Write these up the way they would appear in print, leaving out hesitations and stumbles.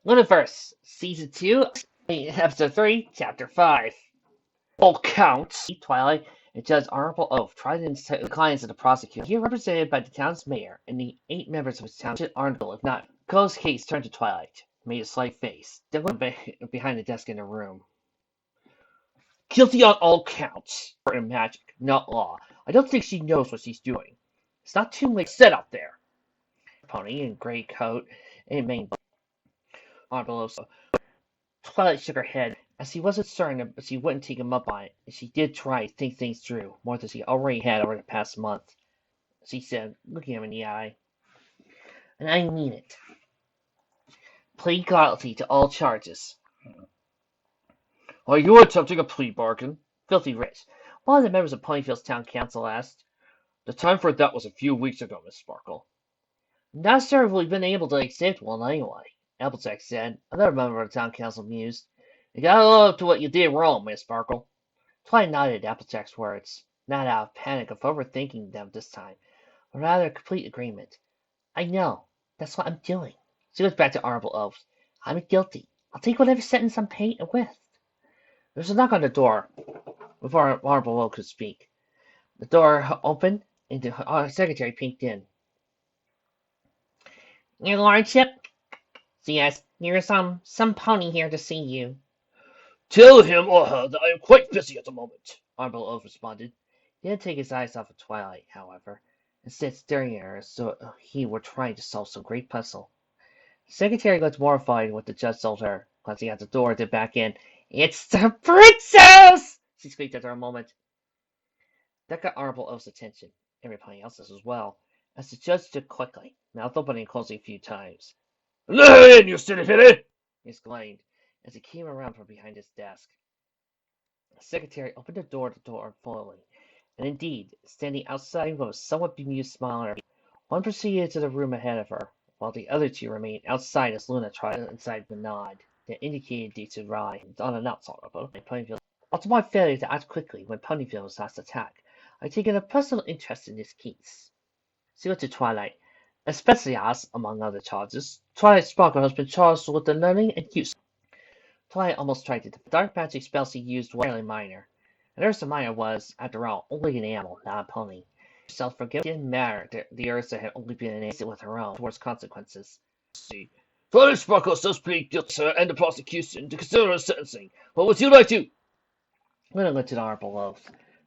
Lunaverse, Season 2, Episode 3, Chapter 5. All counts. Twilight and Judge Honorable Oath tried the clients of the prosecutor. Here represented by the town's mayor and the 8 members of his township honorable, if not. Cole's case turned to Twilight, made a slight face, then went behind the desk in the room. Guilty on all counts. In magic, not law. I don't think she knows what she's doing. It's not too late to sit up there. Pony in gray coat and mane. Honorable Oath. Twilight shook her head, as she wasn't certain but she wouldn't take him up on it, and she did try to think things through, more than she already had over the past month. She said, looking him in the eye, and I mean it. Plead guilty to all charges. Are you attempting a plea bargain? Filthy Rich. One of the members of Ponyville's town council asked. The time for that was a few weeks ago, Miss Sparkle. Not sure if we've been able to accept one anyway, Applejack said. Another member of the town council mused. You gotta live up to what you did wrong, Miss Sparkle. Twilight nodded at Applejack's words, not out of panic of overthinking them this time, but rather complete agreement. I know. That's what I'm doing. She goes back to Honorable Oath. I'm guilty. I'll take whatever sentence I'm paid with. There's a knock on the door before Honorable Oath could speak. The door opened, and the secretary peeked in. Your lordship? She asked. There's some pony here to see you. Tell him or her that I am quite busy at the moment, Honorable Oath responded. He didn't take his eyes off of Twilight, however, instead staring at her as though he were trying to solve some great puzzle. The secretary looked mortified at what the judge told her, glancing at the door to back in. It's the princess! She squeaked after a moment. That got Honorable Oath's attention, and everybody else's as well, as the judge stood quickly, mouth opening and closing a few times. Let her in, you silly fitty! He exclaimed, as he came around from behind his desk. The secretary opened the door fully, and indeed, standing outside with a somewhat bemused smile on her face, one proceeded to the room ahead of her, while the other two remained outside as Luna tried inside the nod that indicated they should ride on an outside of Ponyville. After my failure to act quickly when Ponyville was last attacked, I've taken a personal interest in this case. She looked to Twilight, especially as, among other charges, Twilight Sparkle has been charged with the learning and use. Twilight almost tried to. The dark magic spells she used were fairly minor, and Ursa Minor was, after all, only an animal, not a pony. Self-forgiveness didn't matter that the Ursa had only been an instant with her own towards consequences. See, Twilight Sparkle does plead guilty, sir, and the prosecution to consider her sentencing. What would you like to? Luna looked at Honorable Oath,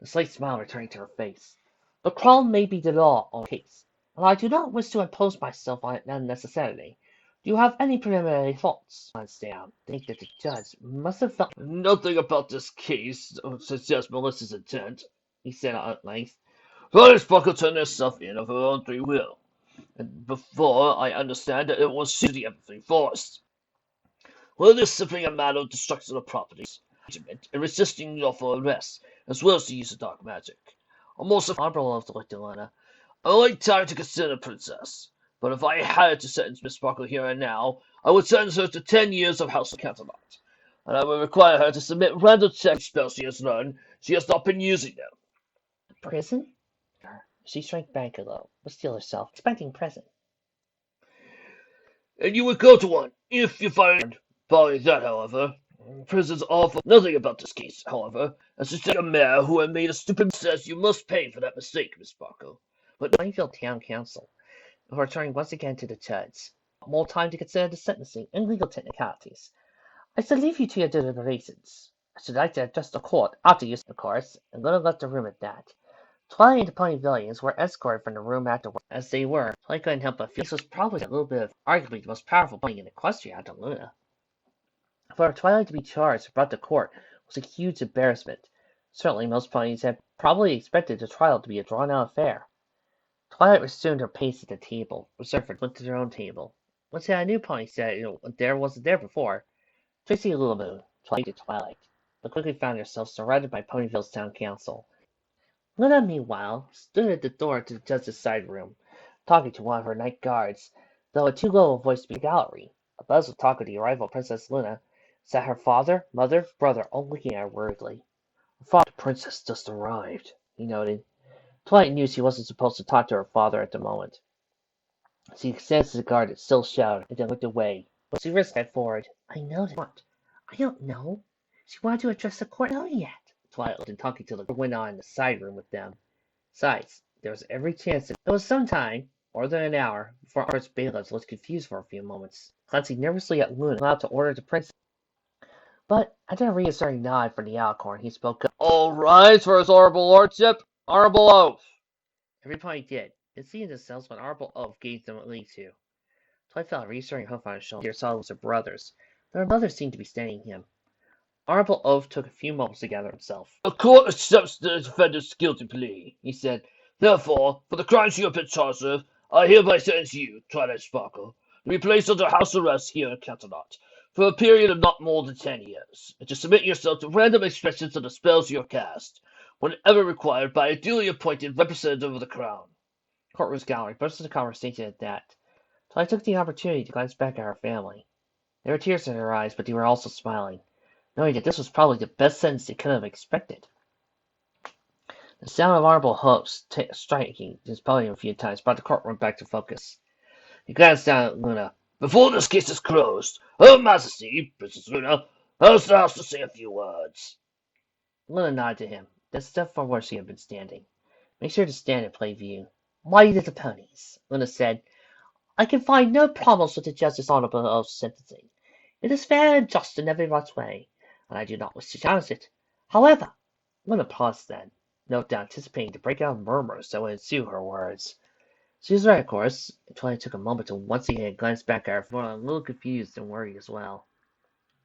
the slight smile returning to her face. The crown may be the law on the case, and I do not wish to impose myself on it unnecessarily. Do you have any preliminary thoughts? Glanced down. Think that the judge must have felt Nothing about this case suggests Melissa's intent, he said at length. Twilight Sparkle turned herself in of her own free will, and before I understand that it was she who did everything for us. Well, this is simply a matter of destruction of properties, and resisting lawful arrest, as well as the use of dark magic. I'm also Honorable Oath looked at Luna. I like time to consider the princess, but if I had to sentence Miss Sparkle here and now, I would sentence her to 10 years of house counterpart, and I would require her to submit random check spells she has learned. She has not been using them. Prison? She shrank back a little, but still herself, expecting prison. And you would go to one, if you find. Barring that, however, prison's awful. Nothing about this case, however, as to take a mayor who had made a stupid mistake. You must pay for that mistake, Miss Sparkle. But Ponyville Town Council, before turning once again to the judge, more time to consider the sentencing and legal technicalities. I shall leave you to your deliberations. I should like to address the court after you, of course, and Luna left the room at that. Twilight and the Ponyvillians were escorted from the room afterward, as they were. Twilight couldn't help but feel this was probably a little bit of arguably the most powerful pony in Equestria after Luna. For Twilight to be charged and brought to court was a huge embarrassment. Certainly most ponies had probably expected the trial to be a drawn-out affair. Twilight resumed her pace at the table, reserved for went to their own table. Once a new pony said there wasn't there before. Tracy a little bit Twilight to Twilight, but quickly found herself surrounded by Ponyville's town council. Luna, meanwhile, stood at the door to the judge's side room, talking to one of her night guards, though in too low a voice to be in the gallery. A buzz of talk of the arrival of Princess Luna sat her father, mother, brother all looking at her worriedly. Her father, the princess just arrived, he noted. Twilight knew she wasn't supposed to talk to her father at the moment. She sensed the guard still shouted, and then looked away, But she risked it forward. I know that. What? I don't know. She wanted to address the court. Not yet. Twilight looked and talking to the went on in the side room with them. Besides, there was every chance that it was some time, more than an hour, before Art's bailiffs looked confused for a few moments, glancing nervously at Luna, allowed to order the princess. But after a reassuring nod from the Alicorn, he spoke up. All rise for his honorable lordship. Honorable oath. Everybody did. It seemed themselves when Honorable Oath gave them a lead to. Twilight felt a reassuring hoof on his shoulder. Their saw was her brothers. Their mother seemed to be standing him. Honorable Oath took a few moments to gather himself. The court accepts the defendant's guilty plea, he said. Therefore, for the crimes you have been charged with, I hereby sentence you, Twilight Sparkle, to be placed under house arrest here in Canterlot for a period of not more than 10 years, and to submit yourself to random expressions of the spells you have cast, whenever required by a duly appointed representative of the Crown. Courtroom's gallery burst into conversation at that. Twilight took the opportunity to glance back at her family. There were tears in her eyes, but they were also smiling, knowing that this was probably the best sentence they could have expected. The sound of Honorable Hope's striking his podium a few times brought the courtroom back to focus. He glanced down at Luna. Before this case is closed, Her Majesty, Princess Luna, has asked to say a few words. Luna nodded to him, then stepped from where she had been standing. Make sure to stand in plain view. Mighty the ponies, Luna said. I can find no problems with the Justice Honorable of sentencing. It is fair and just in everyone's way, and I do not wish to challenge it. However, Luna paused then, no doubt anticipating to break out in murmurs that would ensue her words. She was right, of course. Twilight took a moment to once again glance back at her, feeling a little confused and worried as well.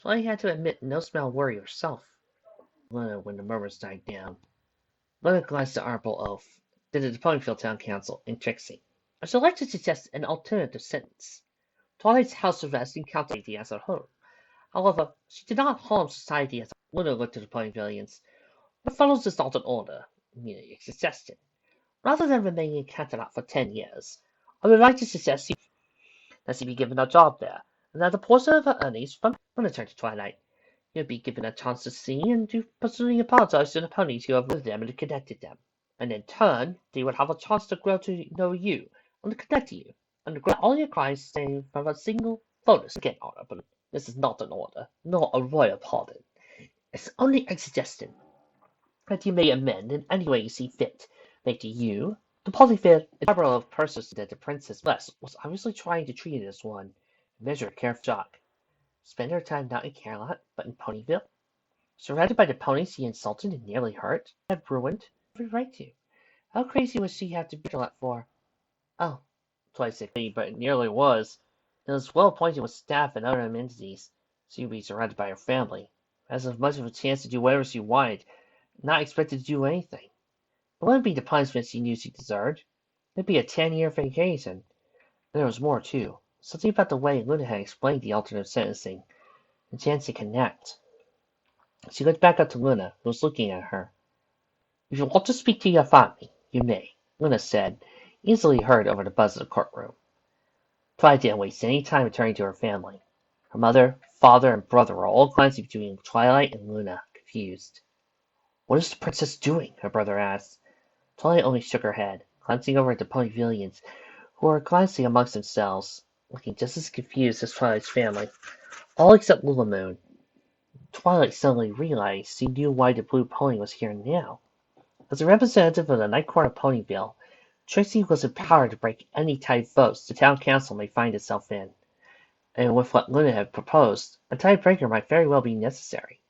Twilight had to admit no smell of worry herself. Luna, when the murmurs died down. Luna glanced at Honorable Oath, then at the Ponyville Town Council, and Trixie. I should like to suggest an alternative sentence. Twilight's house arrest in society as a whole. However, she did not harm society as a whole. Luna looked at the Ponyvillians. What follows is not an order, merely a suggestion. Rather than remaining in Canterlot for 10 years, I would like to suggest that she be given a job there, and that a portion of her earnings from when return to Twilight. You'll be given a chance to see and to personally apologize to the ponies who have lived them and connected them. And in turn, they would have a chance to grow to know you, and to connect to you, and to grant all your crimes saved from a single bonus. Again, Honorable, this is not an order, nor a royal pardon. It's only a suggestion that you may amend in any way you see fit. Make to you, the Polyphile, a number of persons that the Princess West was obviously trying to treat it as one, and measure a careful shock. Spend her time not in Camelot, but in Ponyville? Surrounded by the ponies she insulted and nearly hurt, had ruined, every right to. How crazy would she have to be Camelot for? Oh, twice sickly, but it nearly was. It was well appointed with staff and other amenities. She would be surrounded by her family, has as much of a chance to do whatever she wanted, not expected to do anything. It wouldn't be the punishment she knew she deserved. It'd be a 10-year vacation. And there was more, too. Something about the way Luna had explained the alternate sentencing. The chance to connect. She looked back up to Luna, who was looking at her. If you want to speak to your family, you may, Luna said, easily heard over the buzz of the courtroom. Twilight didn't waste any time returning to her family. Her mother, father, and brother were all glancing between Twilight and Luna, confused. What is the princess doing? Her brother asked. Twilight only shook her head, glancing over at the Ponyvillians, who were glancing amongst themselves, looking just as confused as Twilight's family, all except Lunamoon. Twilight suddenly realized she knew why the blue pony was here now. As a representative of the Night Court of Ponyville, Trixie was empowered to break any type votes the town council may find itself in, and with what Luna had proposed, a tiebreaker might very well be necessary.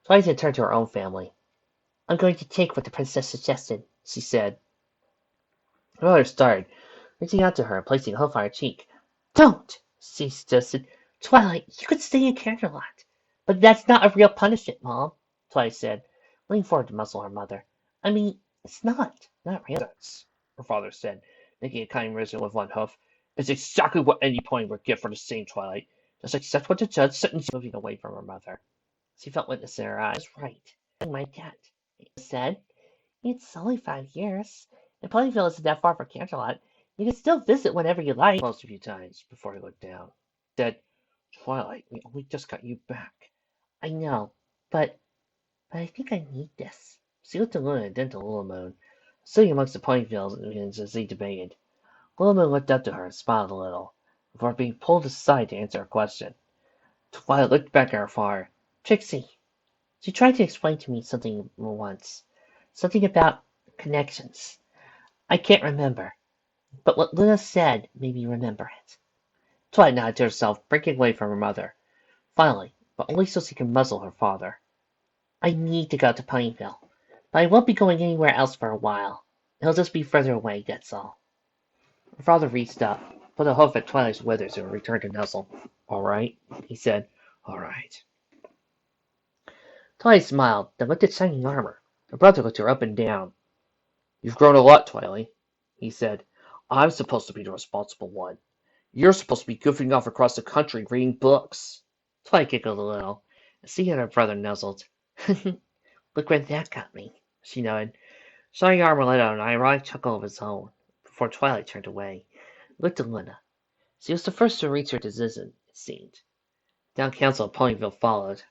Twilight had turned to her own family. I'm going to take what the princess suggested, she said. Her mother started, reaching out to her and placing a hoof on her cheek. Don't, she suggested. Twilight, you could stay in Canterlot. But that's not a real punishment, Mom, Twilight said, leaning forward to muzzle her mother. I mean, it's not real. Her father said, making a kind motion with one hoof. It's exactly what any pony would get for the same, Twilight. Just accept what the judge sentenced, moving away from her mother. She felt witness in her eyes. That's right. My dad said, it's only 5 years. And Ponyville isn't that far from Canterlot. You can still visit whenever you like. Closed a few times before he looked down. Said, Twilight, we only just got you back. I know, but I think I need this. She looked at Luna and then to Lunamoon, sitting amongst the Ponyvillians as they debated. Lunamoon looked up to her and smiled a little. before being pulled aside to answer a question. Twilight looked back at her father. Trixie, she tried to explain to me something once. Something about connections. I can't remember, but what Luna said made me remember it. Twilight nodded to herself, breaking away from her mother. Finally, but only so she could muzzle her father. I need to go to Pineville, but I won't be going anywhere else for a while. It'll just be further away, that's all. Her father reached up, put a hoof at Twilight's withers, and returned to nuzzle. All right, he said. All right. Twilight smiled, then looked at shining armor. Her brother looked her up and down. You've grown a lot, Twilight, he said. I'm supposed to be the responsible one. You're supposed to be goofing off across the country reading books. Twilight giggled a little, and seeing her brother nuzzled. Look where that got me, she nodded. Shining armor let out an ironic chuckle of his own, before Twilight turned away. Looked at Luna. She was the first to reach her decision, it seemed. Town council of Ponyville followed.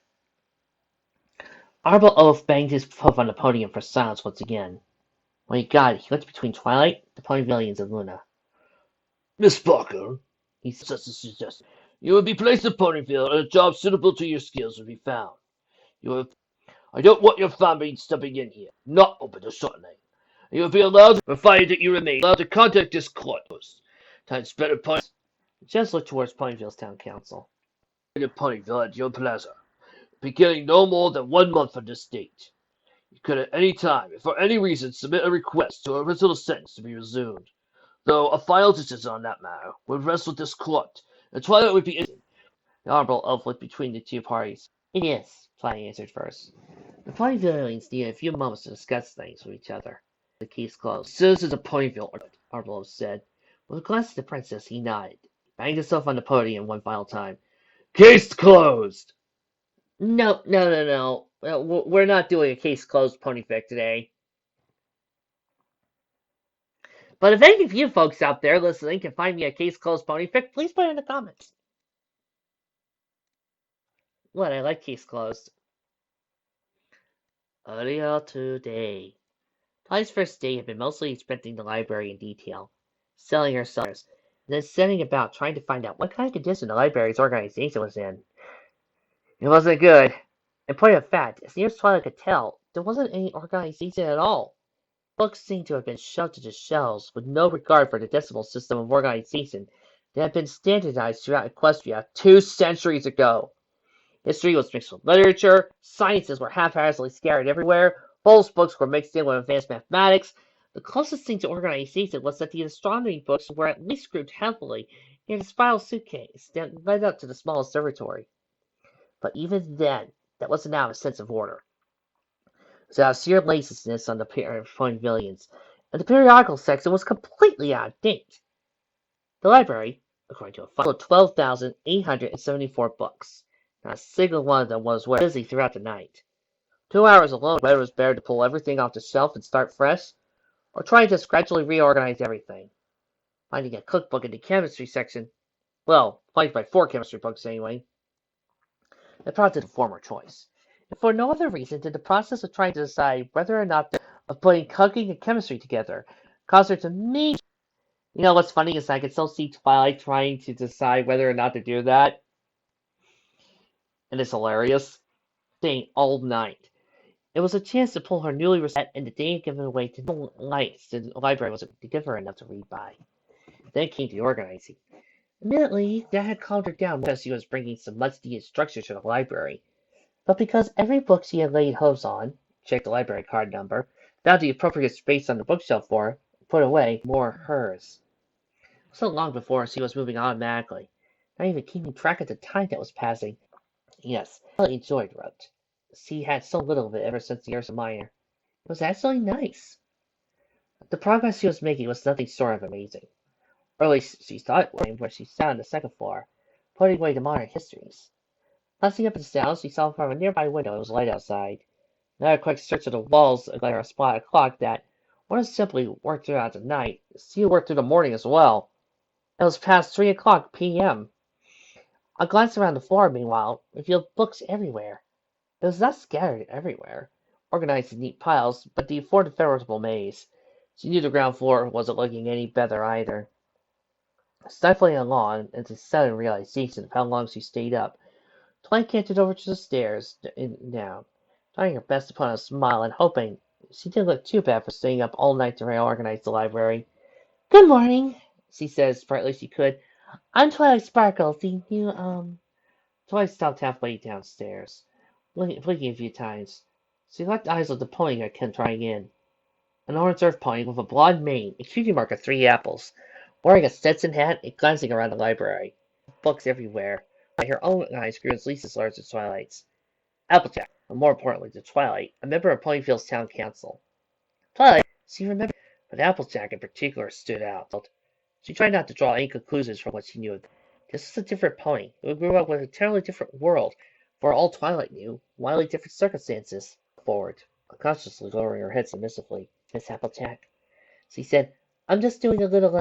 Arbol Oath banged his hoof on the podium for silence once again. When he got it, he looked between Twilight, the Ponyvillians, and Luna. Miss Parker, he suggested, you would be placed in Ponyville, and a job suitable to your skills would be found. I don't want your family stepping in here. Not open to shortening. You will be allowed, provided that you remain allowed to contact this court post. Time spent at Ponyville. Just looked towards Ponyville's town council. In Ponyville at your pleasure, beginning no more than 1 month from this date. You could at any time, if for any reason, submit a request to a original sentence to be resumed. Though a final decision on that matter would rest with this court, and Twilight would be innocent. The Honorable Elf looked between the two parties. It is, Twilight answered first. The Ponyvillians needed a few moments to discuss things with each other. The case closed. Citizens of Ponyville, Honorable Elf said. With a glance at the princess, he nodded. He banged himself on the podium one final time. Case closed! No. We're not doing a case closed Ponyfic today. But if any of you folks out there listening can find me a case closed Ponyfic, please put it in the comments. What, I like case closed. Earlier today. Twilight's first day had been mostly spent in the library in detail, selling her sellers, and then setting about trying to find out what kind of condition the library's organization was in. It wasn't good. In point of fact, as near as Twilight could tell, there wasn't any organization at all. Books seemed to have been shoved into shelves with no regard for the decimal system of organization that had been standardized throughout Equestria 2 centuries ago. History was mixed with literature, sciences were haphazardly scattered everywhere, Bowles books were mixed in with advanced mathematics. The closest thing to organization was that the astronomy books were at least grouped heavily in a spiral suitcase that led up to the small observatory. But even then, that wasn't out of a sense of order. So out of sheer laziness on the part of Ponyvillians, and the periodical section was completely out of date. The library, according to a file, 12,874 books. Not a single one of them was busy throughout the night. 2 hours alone, whether it was better to pull everything off the shelf and start fresh, or try to just gradually reorganize everything. Finding a cookbook in the chemistry section, well, 5x4 chemistry books anyway, it prompted the former choice. And for no other reason did the process of trying to decide whether or not of putting cooking and chemistry together caused her to major. You know what's funny is I can still see Twilight trying to decide whether or not to do that. And it's hilarious. Staying all night. It was a chance to pull her newly reset and the day given away to no lights the library wasn't to give her enough to read by. Then came the organizing. Admittedly, that had calmed her down because she was bringing some much-needed structure to the library. But because every book she had laid hooves on, checked the library card number, found the appropriate space on the bookshelf for her, put away, more hers. So long before she was moving automatically, not even keeping track of the time that was passing. Yes, I really enjoyed Rote. She had so little of it ever since the Ursa Minor. It was actually nice. The progress she was making was nothing short of amazing. Or at least she thought it was, where she sat on the second floor, putting away the modern histories. Glancing up at the stairs, she saw from a nearby window it was light outside. Another quick search of the walls let her spot a clock that, when it simply worked throughout the night, still worked through the morning as well. It was past 3 o'clock p.m. A glance around the floor, meanwhile, revealed books everywhere. It was not scattered everywhere, organized in neat piles, but the afforded veritable maze. She knew the ground floor wasn't looking any better either. Stifling along into sudden realization of how long she stayed up, Twilight cantered over to the stairs and down, trying her best to put on a smile and hoping she didn't look too bad for staying up all night to reorganize the library. "Good morning," she said as brightly as she could. "I'm Twilight Sparkle. Do you. Twilight stopped halfway downstairs, blinking a few times. She locked eyes with the pony and kept trying again. An orange earth pony with a blonde mane, a cutie mark of 3 apples, wearing a Stetson hat and glancing around the library. Books everywhere, while her own eyes grew at least as large as Twilight's. Applejack, and more importantly to Twilight, a member of Ponyville's town council. Twilight, she remembered, but Applejack in particular stood out. She tried not to draw any conclusions from what she knew. This was a different pony, who grew up with a totally different world, for all Twilight knew, wildly different circumstances. Forward, unconsciously lowering her head submissively. "Miss Applejack," she said, "I'm just doing a little,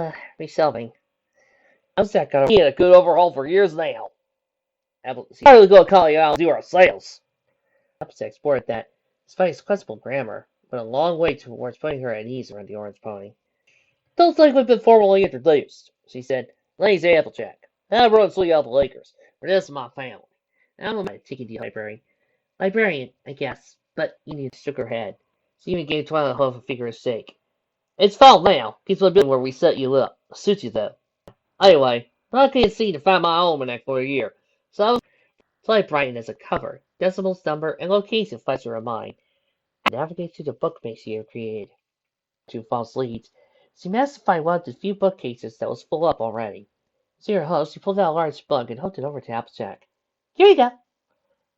reshelving." Applejack got a good overhaul for years now. She's hardly going to call you out and do our sales. Applejack sported that, despite his questionable grammar, went a long way towards putting her at ease around the orange pony. "Don't think we've been formally introduced," she said. "Name's Applejack. I run Sweet Apple Acres, where this is my family. I'm taking the library. Librarian, I guess, but Enid shook her head. She even gave Twilight Hope a vigorous shake. "It's fall now. Keeps the building where we set you up. Suits you, though. Anyway, I can't seem to find my almanac for a year, so Twilight brightened as a cover, decimals, number, and location flashed through her mind. Navigate to the bookcase she had created. 2 false leads. She managed to find one of the few bookcases that was full up already. To her host, she pulled out a large book and hooked it over to Applejack. "Here you go."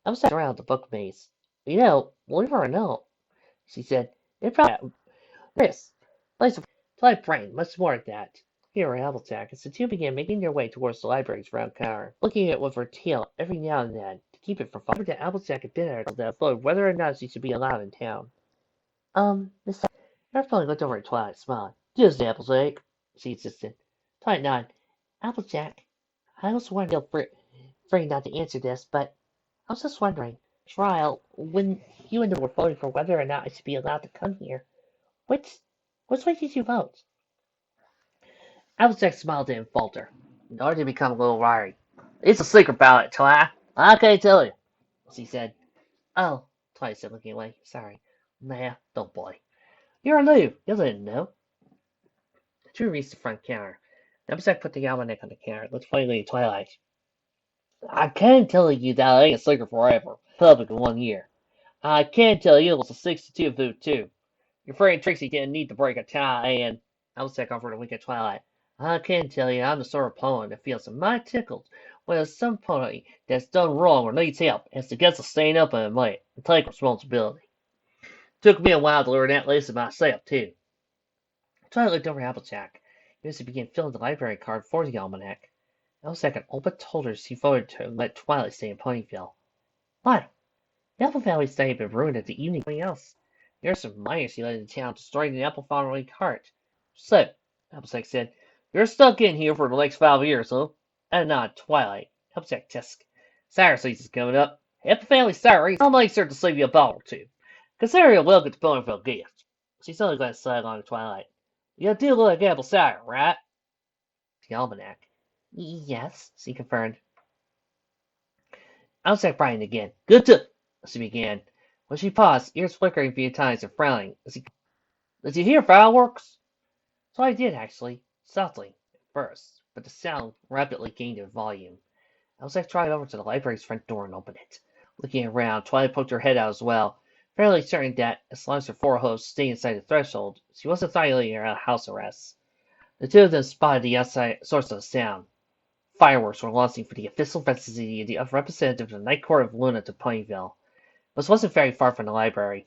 Applejack around the book maze. Believe it or not," she said, "it probably is. Twilight brain, much more than that." Here, Applejack, as the two began making their way towards the library's round counter, looking at it with her tail every now and then to keep it from falling. That Applejack had been at her that floated whether or not she should be allowed in town. Miss Everybody looked over at Twilight, smiling. "Just Applejack," she insisted. Twilight nodded. "Applejack, I was wondering, feel free not to answer this, but I was just wondering, trial, when you and I were voting for whether or not I should be allowed to come here, which way did you vote?" Applejack smiled and faltered, in order to become a little wiry. "It's a secret ballot, Twilight. I can't tell you," she said. "Oh," Twilight said, looking away. "Sorry. Nah, don't play. You're new. You didn't know." The two reached the front counter. Applejack put the almanac on the counter, looked plainly at Twilight. "I can tell you that it ain't a secret forever. Public in 1 year. I can tell you it was a 62 vote too. Your friend Trixie didn't need to break a tie, and Applejack offered a wink at Twilight. "I can tell you I'm the sort of pony that feels mighty tickled when there's some pony that's done wrong or needs help and gets to stand up and admit it and take responsibility. Took me a while to learn that lesson myself, too." Twilight looked over at Applejack as he began filling the library card for the almanac. Applejack all but told her she voted to let Twilight stay in Ponyville. "Why? The apple family's day had been ruined at the evening something else. There are some miners he led into town, destroying the apple farming cart. So," Applejack said, "you're stuck in here for the next 5 years, huh?" And not Twilight. Applejack tisk. "Cider season's coming up. Apple family cider, I'll make sure to save you a bottle or two. Consider it a welcome to Ponyville gift." She suddenly glanced sidelong at Twilight. "You do like apple cider, right?" The almanac. "Yes," she confirmed. Applejack brightened again. "Good to," she began. When she paused, ears flickering a few times and frowning. "Did you hear fireworks?" So I did, actually. Softly, at first, but the sound rapidly gained in volume. Applejack tried over to the library's front door and opened it. Looking around, Twilight poked her head out as well, fairly certain that, as long as her four hosts stayed inside the threshold, she wasn't violating her house arrest. The two of them spotted the outside source of the sound. Fireworks were launching for the official residency of representative of the Night Court of Luna to Ponyville. This wasn't very far from the library.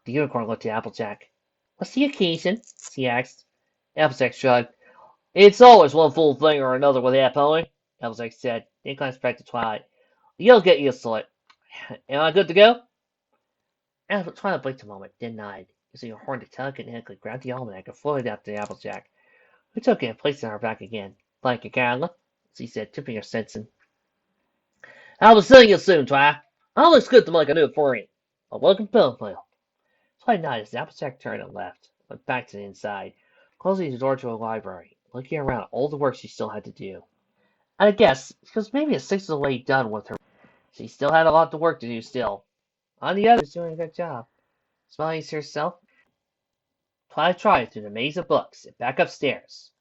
The unicorn looked at Applejack. "What's the occasion?" she asked. Applejack shrugged. "It's always one fool thing or another with that pony," Applejack said, then glanced back to Twilight. "You'll get used to it. Am I good to go?" Twilight blinked a moment, then nodded, using her horn to telekinetically grab the almanac and floated out to Applejack, who took it and placed it on her back again. "Thank you, kindly," she said, tipping her Stetson. "I'll be seeing you soon, Twilight. Always good to make a new friend. Welcome to Ponyville." Twilight nodded as Applejack turned and left, went back to the inside, closing the door to a library, looking around at all the work she still had to do. And I guess, because maybe a sixth of the way done with her, she still had a lot of work to do still. On the other, she was doing a good job. Smiling to herself, Clyde trotted through the maze of books and back upstairs.